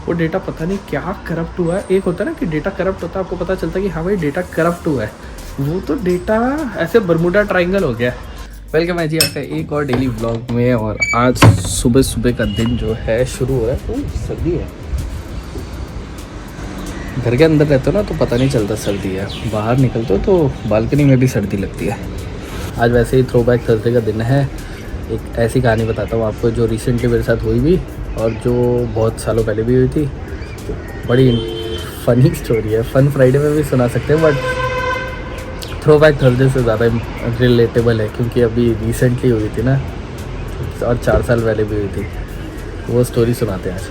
वो डेटा पता नहीं क्या करप्ट हुआ है। एक होता है ना कि डेटा करप्ट होता है, आपको पता चलता है कि हाँ भाई डेटा करप्ट हुआ है, वो तो डेटा ऐसे बरमूडा ट्रायंगल हो गया। वेलकम है जी आपका एक और डेली व्लॉग में। और आज सुबह सुबह का दिन जो है शुरू हो रहा है। सर्दी है, घर के अंदर रहते हो ना तो पता नहीं चलता सर्दी है, बाहर निकलते हो तो बालकनी में भी सर्दी लगती है। आज वैसे ही थ्रो बैक थर्सडे का दिन है। एक ऐसी कहानी बताता हूँ आपको जो रिसेंटली मेरे साथ हुई भी और जो बहुत सालों पहले भी हुई थी। बड़ी फ़नी स्टोरी है, फन फ्राइडे में भी सुना सकते हैं बट थ्रो बैक थर्सडे से ज़्यादा रिलेटेबल है क्योंकि अभी रिसेंटली हुई थी ना, और 4 साल पहले भी हुई थी। वो स्टोरी सुनाते हैं आज।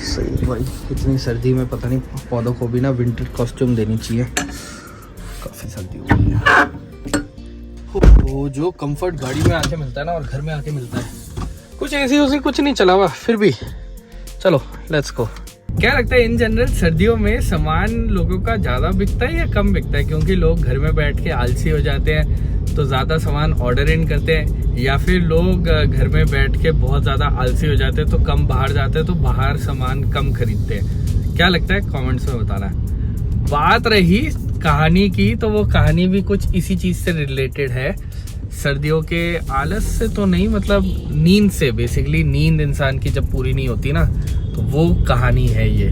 सही भाई, इतनी सर्दी में पता नहीं पौधों को भी ना विंटर कॉस्ट्यूम देनी चाहिए, काफ़ी सर्दी हो गई है। वो जो कंफर्ट गाड़ी में आके मिलता है ना और घर में आके मिलता है, कुछ ऐसी उसी कुछ नहीं चला हुआ फिर भी। चलो लेट्स गो। क्या लगता है इन जनरल सर्दियों में सामान लोगों का ज़्यादा बिकता है या कम बिकता है? क्योंकि लोग घर में बैठ के आलसी हो जाते हैं तो ज़्यादा सामान ऑर्डर इन करते हैं, या फिर लोग घर में बैठ के बहुत ज़्यादा आलसी हो जाते हैं तो कम बाहर जाते हैं तो बाहर सामान कम खरीदते हैं। क्या लगता है कमेंट्स में बताना। बात रही कहानी की तो वो कहानी भी कुछ इसी चीज़ से रिलेटेड है। सर्दियों के आलस से तो नहीं, मतलब नींद से। बेसिकली नींद इंसान की जब पूरी नहीं होती ना तो वो कहानी है ये।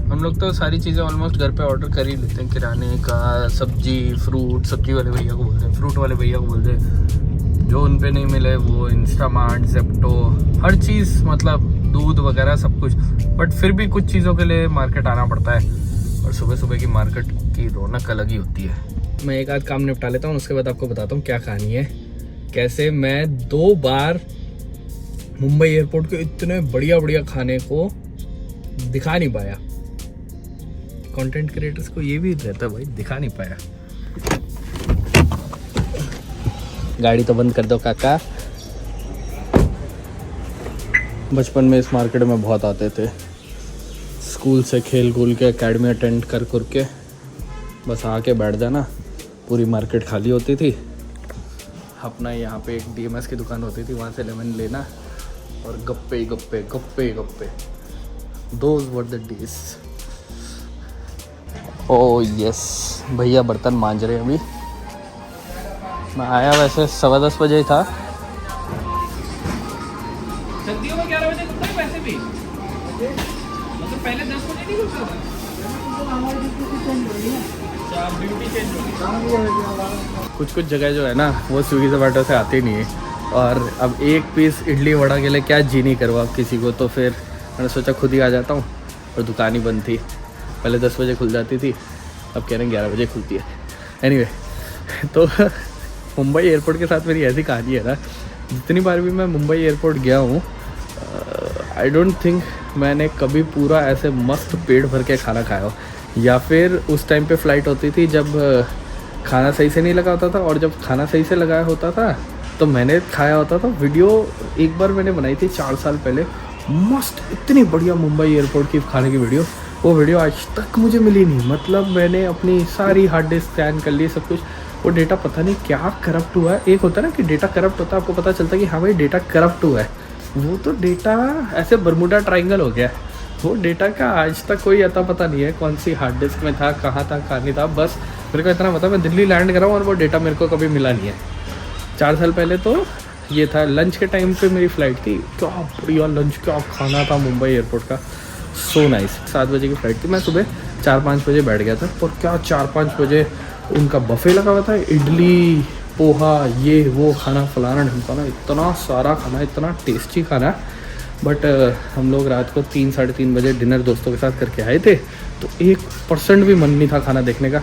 हम लोग तो सारी चीज़ें ऑलमोस्ट घर पे ऑर्डर कर ही लेते हैं, किराने का, सब्जी, फ्रूट। सब्जी वाले भैया को बोलते हैं, फ्रूट वाले भैया को बोलते हैं, जो उन पे नहीं मिले वो इंस्टामार्ट, ज़ेप्टो, हर चीज़, मतलब दूध वगैरह सब कुछ। बट फिर भी कुछ चीज़ों के लिए मार्केट आना पड़ता है और सुबह सुबह की मार्केट की रौनक अलग ही होती है। मैं एक आध काम निपटा लेता हूँ, उसके बाद आपको बताता हूँ क्या कहानी है। कैसे मैं 2 बार मुंबई एयरपोर्ट के इतने बढ़िया बढ़िया खाने को दिखा नहीं पाया। कंटेंट क्रिएटर्स को ये भी रहता है भाई, दिखा नहीं पाया। गाड़ी तो बंद कर दो काका। बचपन में इस मार्केट में बहुत आते थे, स्कूल से खेल कूल के एकेडमी अटेंड कर के बस आके बैठ जाना, पूरी मार्केट खाली होती थी। अपना यहाँ पे एक डीएमएस की दुकान होती थी, वहाँ से लेमन लेना और गप्पे गप्पे गप्पे गप्पे। Those were the days. Oh yes, भैया बर्तन मांज रहे हैं अभी। मैं आया वैसे 10:15 बजे ही था। सर्दियों में 11 बजे खुलता है वैसे भी, मतलब पहले 10 बजे नहीं खुलता था। कुछ कुछ जगह जो है ना वो स्विगी ज़ोमैटो से आती नहीं है। और अब एक पीस इडली वड़ा के लिए क्या जी नहीं करवा किसी को, तो फिर मैंने सोचा खुद ही आ जाता हूँ। और दुकान ही बंद थी, पहले 10 बजे खुल जाती थी, अब कह रहे हैं 11 बजे खुलती है। एनीवे तो मुंबई एयरपोर्ट के साथ मेरी ऐसी कहानी है ना, जितनी बार भी मैं मुंबई एयरपोर्ट गया हूँ आई डोंट थिंक मैंने कभी पूरा ऐसे मस्त पेट भर के खाना खाया हो। या फिर उस टाइम पे फ़्लाइट होती थी जब खाना सही से नहीं लगा होता था, और जब खाना सही से लगाया होता था तो मैंने खाया होता था। वीडियो एक बार मैंने बनाई थी 4 साल पहले, मस्त इतनी बढ़िया मुंबई एयरपोर्ट की खाने की वीडियो। वो वीडियो आज तक मुझे मिली नहीं, मतलब मैंने अपनी सारी हार्ड डिस्क स्कैन कर ली सब कुछ। वो डेटा पता नहीं क्या करप्ट हुआ है। एक होता है ना कि डेटा करप्ट होता है, आपको पता चलता है कि हाँ भाई डेटा करप्ट हुआ है, वो तो डेटा ऐसे बरमूडा ट्रायंगल हो गया। वो डेटा का आज तक कोई अता पता नहीं है कौन सी हार्ड डिस्क में था, कहाँ था, कहाँ नहीं था। बस मेरे को इतना पता मैं दिल्ली लैंड करा हूँ और वो डेटा मेरे को कभी मिला नहीं है। 4 साल पहले तो ये था, लंच के टाइम पे मेरी फ़्लाइट थी। क्या बढ़िया लंच, क्या खाना था मुंबई एयरपोर्ट का, सो नाइस। 7 बजे की फ़्लाइट थी, मैं सुबह 4-5 बजे बैठ गया था। और क्या 4-5 बजे उनका बफ़े लगा हुआ था, इडली, पोहा, ये वो खाना, फलाना ढमकाना, इतना सारा खाना, इतना टेस्टी खाना। बट हम लोग रात को 3-3:30 बजे डिनर दोस्तों के साथ करके आए थे, तो 1% भी मन नहीं था खाना देखने का,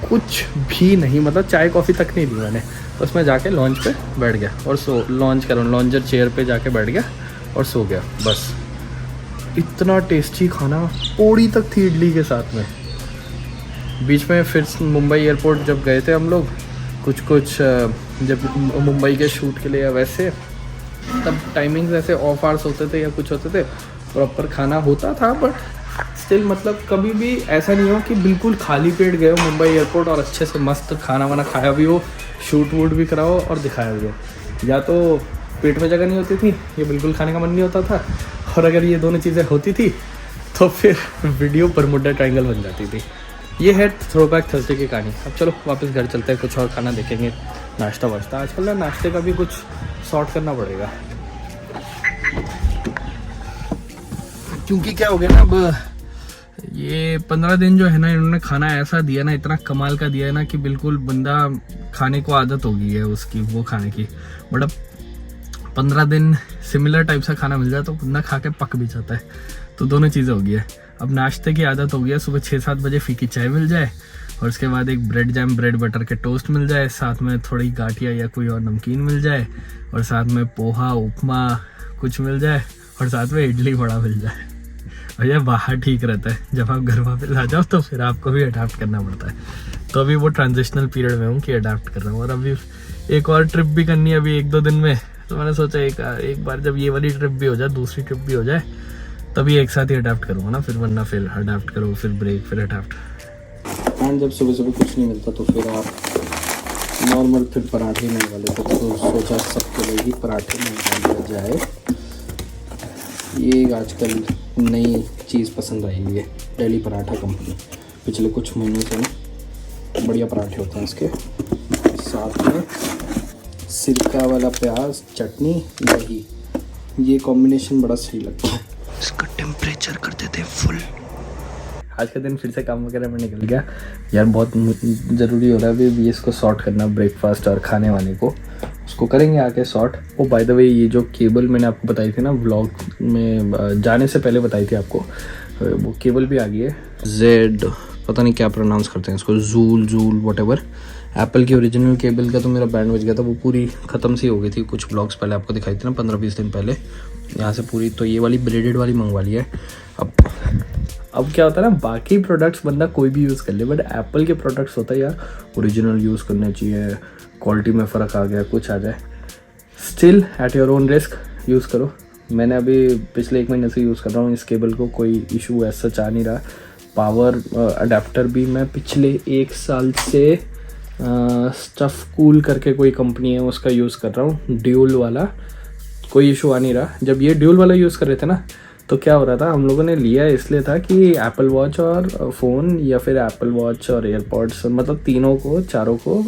कुछ भी नहीं। मतलब चाय कॉफ़ी तक नहीं ली मैंने, बस मैं जाके लॉन्च पे बैठ गया और लॉन्जर चेयर पे जाके बैठ गया और सो गया बस। इतना टेस्टी खाना, पोड़ी तक थी इडली के साथ में। बीच में फिर मुंबई एयरपोर्ट जब गए थे हम लोग, कुछ जब मुंबई के शूट के लिए या वैसे, तब टाइमिंग्स ऐसे ऑफ आवर्स होते थे या कुछ होते थे, प्रॉपर खाना होता था। बट स्टिल मतलब कभी भी ऐसा नहीं हो कि बिल्कुल खाली पेट गए हो मुंबई एयरपोर्ट और अच्छे से मस्त खाना वाना खाया भी हो, शूट वूट भी कराओ और दिखाया भी हो। या तो पेट में जगह नहीं होती थी या बिल्कुल खाने का मन नहीं होता था, और अगर ये दोनों चीज़ें होती थी तो फिर वीडियो बरमुडा ट्रायंगल बन जाती थी। ये है थ्रोबैक थर्सडे की कहानी। अब चलो वापस घर चलते हैं, कुछ और खाना देखेंगे, नाश्ता वाश्ता। आजकल ना नाश्ते का भी कुछ सॉर्ट करना पड़ेगा, क्योंकि क्या हो गया ना, अब ये 15 दिन जो है ना, इन्होंने खाना ऐसा दिया ना, इतना कमाल का दिया है ना कि बिल्कुल बंदा खाने को आदत हो गई है उसकी वो खाने की। बट अब 15 दिन सिमिलर टाइप सा खाना मिल जाए तो बंदा खा के पक भी जाता है। तो दोनों चीज़ें हो गई है। अब नाश्ते की आदत हो गई है, सुबह 6-7 बजे फीकी चाय मिल जाए और उसके बाद एक ब्रेड जैम ब्रेड बटर के टोस्ट मिल जाए, साथ में थोड़ी गाठिया या कोई और नमकीन मिल जाए, और साथ में पोहा उपमा कुछ मिल जाए, और साथ में इडली वड़ा मिल जाए। और ये बाहर ठीक रहता है, जब आप घर वापस आ जाओ तो फिर आपको भी अडाप्ट करना पड़ता है। तो अभी वो ट्रांजिशनल पीरियड में हूँ कि अडाप्ट कर रहा हूँ। और अभी एक और ट्रिप भी करनी है अभी 1-2 दिन में, तो मैंने सोचा एक बार जब ये वाली ट्रिप भी हो जाए, दूसरी ट्रिप भी हो जाए, तभी एक साथ ही अडाप्ट करूँगा ना, फिर वरना फिर अडाप्ट करो, फिर ब्रेक, फिर अडाप्ट। एंड जब सुबह सुबह कुछ नहीं मिलता तो फिर आप नॉर्मल फिर पराठे नहीं वाले थे, तो सोचा सबके लिए ही पराठे नहीं वाले जाए। ये आजकल नई चीज़ पसंद आई है, डेली पराठा कंपनी। पिछले कुछ महीनों से ना बढ़िया पराठे होते हैं इसके, साथ में सिरका वाला प्याज चटनी दही, ये कॉम्बिनेशन बड़ा सही लगता है। इसका टेम्परेचर कर देते हैं फुल। आज का दिन फिर से काम वगैरह में निकल गया यार, बहुत ज़रूरी हो रहा है अभी इसको सॉर्ट करना, ब्रेकफास्ट और खाने वाने को उसको करेंगे आके sort. Oh by the way, ये जो केबल मैंने आपको बताई थी ना व्लॉग में जाने से पहले बताई थी आपको, वो केबल भी आ गई है। जेड पता नहीं क्या प्रोनाउंस करते हैं इसको, जूल व्हाटएवर। एप्पल की ओरिजिनल केबल का तो मेरा बैंड बज गया था, वो पूरी ख़त्म सी हो गई थी कुछ ब्लॉग्स पहले आपको दिखाई थी ना, 15-20 दिन पहले यहाँ से पूरी। तो ये वाली ब्रेडेड वाली मंगवा ली है। अब क्या होता है ना, बाकी प्रोडक्ट्स बंदा कोई भी यूज़ कर ले, बट एप्पल के प्रोडक्ट्स होता है यार ओरिजिनल यूज़ करने चाहिए, क्वालिटी में फ़र्क आ गया कुछ आ जाए, still at your own risk use करो। मैंने अभी पिछले 1 महीने से यूज़ कर रहा हूँ इस केबल को, कोई इशू ऐसा सच आ नहीं रहा। पावर अडेप्टर भी मैं पिछले 1 साल से स्टफ कूल करके कोई कंपनी है उसका यूज़ कर रहा हूँ, ड्यूल वाला, कोई इशू आ नहीं रहा। जब ये ड्यूल वाला यूज़ कर रहे थे ना, तो क्या हो रहा था, हम लोगों ने लिया इसलिए था कि एप्पल वॉच और फ़ोन, या फिर एप्पल वॉच और एयरपॉड्स, मतलब तीनों को, चारों को,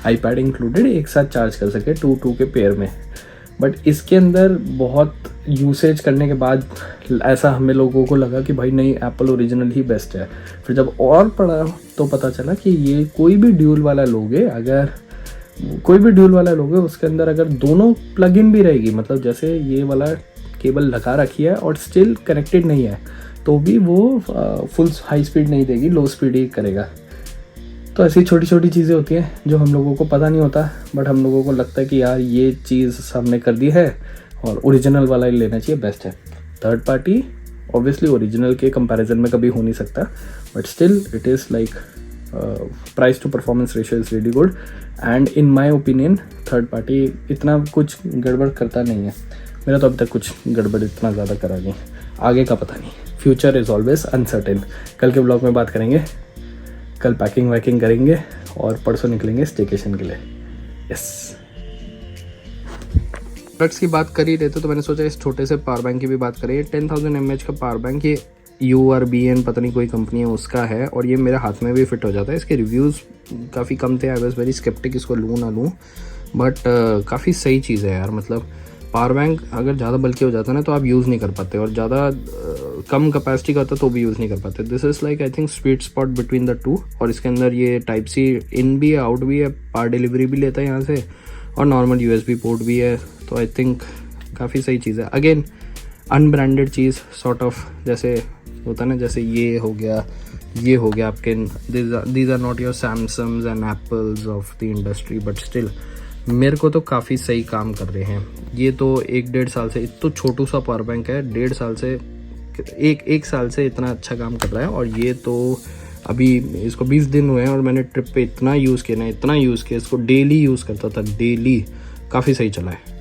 आईपैड इंक्लूडेड, एक साथ चार्ज कर सके 2-2 के पेयर में। बट इसके अंदर बहुत यूसेज करने के बाद ऐसा हमें लोगों को लगा कि भाई नहीं, एप्पल ओरिजिनल ही बेस्ट है। फिर जब और पढ़ा तो पता चला कि ये कोई भी ड्यूल वाला लोगे, अगर कोई भी ड्यूल वाला लोगे उसके अंदर अगर दोनों प्लग इन भी रहेगी, मतलब जैसे ये वाला केबल लगा रखी है और स्टिल कनेक्टेड नहीं है, तो भी वो फुल हाई स्पीड नहीं देगी, लो स्पीड ही करेगा। तो ऐसी छोटी छोटी चीज़ें होती हैं जो हम लोगों को पता नहीं होता, बट हम लोगों को लगता है कि यार ये चीज़ हमने कर दी है और ओरिजिनल वाला ही लेना चाहिए, बेस्ट है। थर्ड पार्टी ऑब्वियसली ओरिजिनल के कंपैरिजन में कभी हो नहीं सकता, but still it is like price to performance ratio is really good. And in my opinion third party इतना कुछ गड़बड़ करता नहीं है। मेरा तो अभी तक कुछ गड़बड़ इतना ज़्यादा करा नहीं, आगे का पता नहीं, फ्यूचर इज़ ऑलवेज अनसर्टेन। कल के ब्लॉग में बात करेंगे, कल पैकिंग वैकिंग करेंगे और परसों निकलेंगे स्टेकेशन के लिए। यस, प्रोडक्ट्स की बात कर ही रहे थे तो मैंने सोचा इस छोटे से पावर बैंक की भी बात करें। 10,000 mAh का पावर बैंक, ये URBN पता नहीं कोई कंपनी है उसका है, और ये मेरे हाथ में भी फिट हो जाता है। इसके रिव्यूज़ काफ़ी कम थे, आई वाज वेरी स्केप्टिक इसको लूँ ना लूँ, बट काफ़ी सही चीज़ है यार। मतलब पावर बैंक अगर ज़्यादा बल्कि हो जाता है ना तो आप यूज़ नहीं कर पाते, और ज़्यादा कम कैपेसिटी का होता तो भी यूज़ नहीं कर पाते। This is like I think sweet spot between the two. और इसके अंदर ये टाइप सी इन भी है, आउट भी है, पावर डिलीवरी भी लेता है यहाँ से, और नॉर्मल USB पोर्ट भी है। तो आई थिंक काफ़ी सही चीज़ है। अगेन अनब्रांडेड चीज़ सॉर्ट ऑफ, जैसे होता है ना, जैसे ये हो गया आपके, these are not your Samsungs and Apples of the industry, but still मेरे को तो काफ़ी सही काम कर रहे हैं। ये तो 1-1.5 साल से, तो छोटू सा पावर बैंक है, 1.5 साल से, एक साल से इतना अच्छा काम कर रहा है। और ये तो अभी इसको 20 दिन हुए हैं और मैंने ट्रिप पे इतना यूज़ किया, इसको डेली यूज़ करता था, डेली, काफ़ी सही चला है।